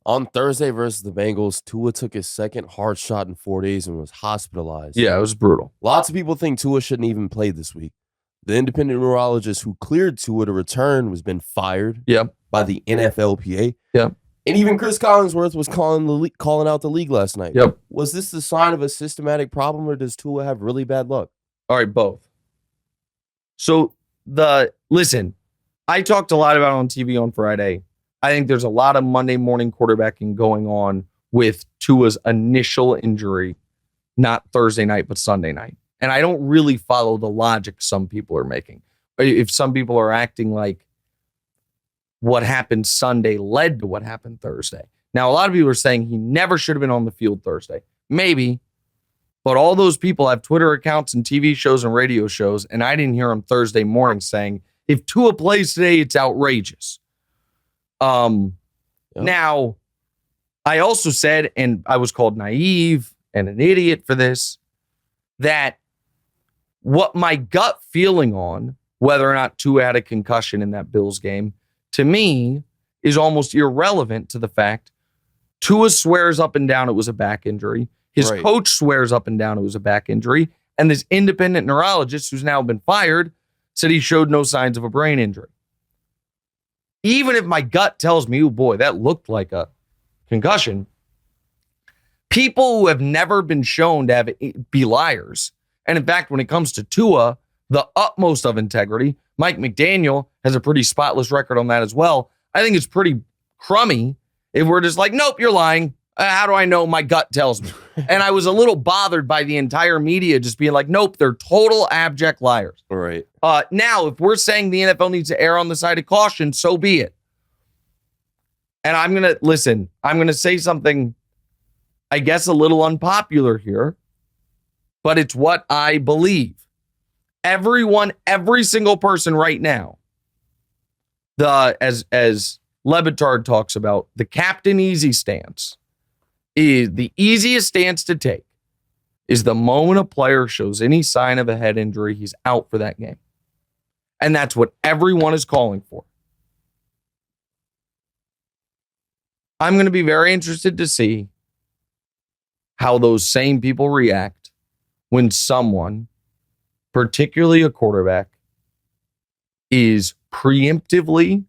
On Thursday versus the Bengals, Tua took his second hard shot in 4 days and was hospitalized. Yeah, it was brutal. Lots of people think Tua shouldn't even play this week. The independent neurologist who cleared Tua to return has been fired by the NFLPA. Yep. And even Chris Collinsworth was calling out the league last night. Yep. Was this the sign of a systematic problem, or does Tua have really bad luck? All right, both. So listen, I talked a lot about it on TV on Friday. I think there's a lot of Monday morning quarterbacking going on with Tua's initial injury, not Thursday night, but Sunday night. And I don't really follow the logic some people are making. If some people are acting like what happened Sunday led to what happened Thursday. Now, a lot of people are saying he never should have been on the field Thursday. Maybe. But all those people have Twitter accounts and TV shows and radio shows, and I didn't hear them Thursday morning saying, if Tua plays today, it's outrageous. Now, I also said, and I was called naive and an idiot for this, that what my gut feeling on whether or not Tua had a concussion in that Bills game, to me, is almost irrelevant to the fact Tua swears up and down it was a back injury. His coach swears up and down it was a back injury. And this independent neurologist, who's now been fired, said he showed no signs of a brain injury. Even if my gut tells me, oh boy, that looked like a concussion, people who have never been shown to be liars. And in fact, when it comes to Tua, the utmost of integrity, Mike McDaniel has a pretty spotless record on that as well. I think it's pretty crummy if we're just like, nope, you're lying. How do I know? My gut tells me. And I was a little bothered by the entire media just being like, nope, they're total abject liars. Right. Now, if we're saying the NFL needs to err on the side of caution, so be it. And I'm going to say something, I guess, a little unpopular here, but it's what I believe. Every single person right now, as Lebitard talks about, the Captain Easy stance, is the easiest stance to take is the moment a player shows any sign of a head injury, he's out for that game. And that's what everyone is calling for. I'm going to be very interested to see how those same people react when someone, particularly a quarterback, is preemptively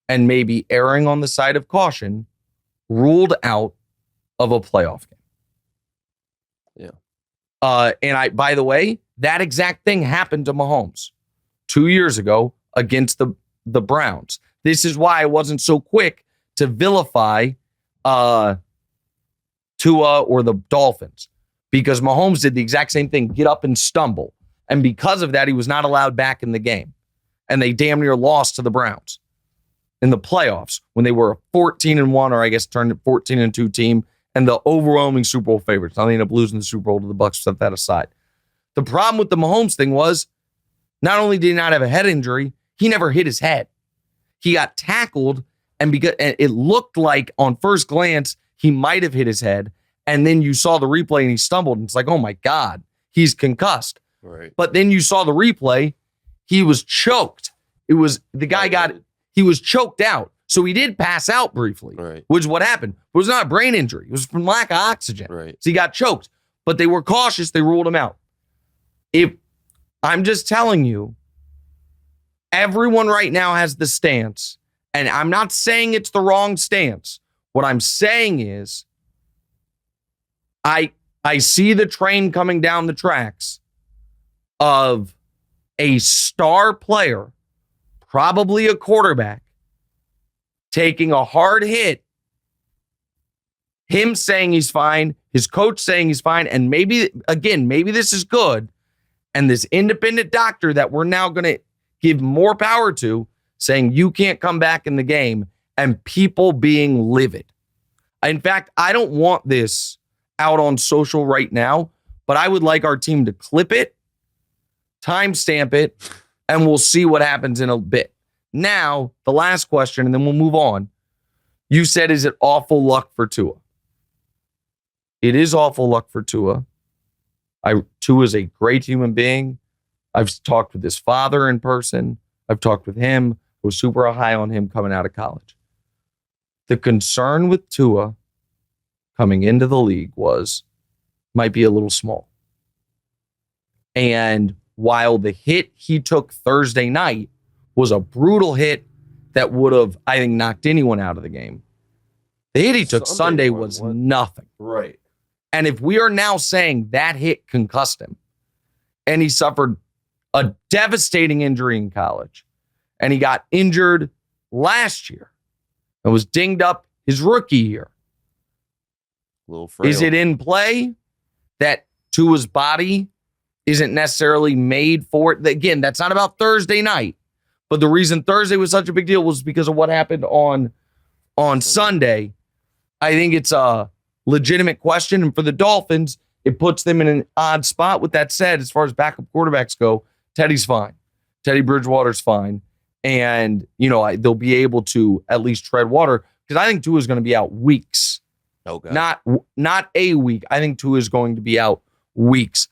and maybe erring on the side of caution, ruled out of a playoff game. Yeah. And by the way, that exact thing happened to Mahomes 2 years ago against the Browns. This is why I wasn't so quick to vilify Tua or the Dolphins, because Mahomes did the exact same thing, get up and stumble. And because of that, he was not allowed back in the game. And they damn near lost to the Browns in the playoffs when they were a 14-1, or I guess turned to 14-2 team, and the overwhelming Super Bowl favorites. Now they ended up losing the Super Bowl to the Bucs, set that aside. The problem with the Mahomes thing was, not only did he not have a head injury, he never hit his head. He got tackled, and because it looked like on first glance, he might have hit his head. And then you saw the replay and he stumbled, and it's like, oh my God, he's concussed. Right. But then you saw the replay, he was choked. He was choked out. So he did pass out briefly, which is what happened. It was not a brain injury. It was from lack of oxygen. Right. So he got choked. But they were cautious. They ruled him out. I'm just telling you, everyone right now has the stance, and I'm not saying it's the wrong stance. What I'm saying is, I see the train coming down the tracks of a star player, probably a quarterback, taking a hard hit, him saying he's fine, his coach saying he's fine, and maybe this is good, and this independent doctor that we're now going to give more power to saying you can't come back in the game, and people being livid. In fact, I don't want this out on social right now, but I would like our team to clip it, timestamp it, and we'll see what happens in a bit. Now, the last question, and then we'll move on. You said, is it awful luck for Tua? It is awful luck for Tua. Tua is a great human being. I've talked with his father in person. I've talked with him. I was super high on him coming out of college. The concern with Tua coming into the league might be a little small. And while the hit he took Thursday night was a brutal hit that would have, I think, knocked anyone out of the game, the hit he took Sunday was nothing. Right. And if we are now saying that hit concussed him, and he suffered a devastating injury in college, and he got injured last year and was dinged up his rookie year, is it in play that Tua's body isn't necessarily made for it? Again, that's not about Thursday night. But the reason Thursday was such a big deal was because of what happened on Sunday. I think it's a legitimate question. And for the Dolphins, it puts them in an odd spot. With that said, as far as backup quarterbacks go, Teddy's fine. Teddy Bridgewater's fine. And, they'll be able to at least tread water, because I think Tua's going to be out weeks. Okay. Not a week. I think Tua is going to be out weeks.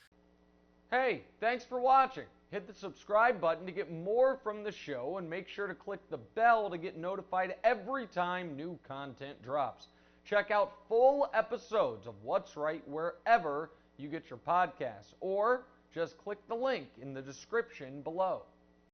Hey, thanks for watching. Hit the subscribe button to get more from the show, and make sure to click the bell to get notified every time new content drops. Check out full episodes of What's Right wherever you get your podcasts, or just click the link in the description below.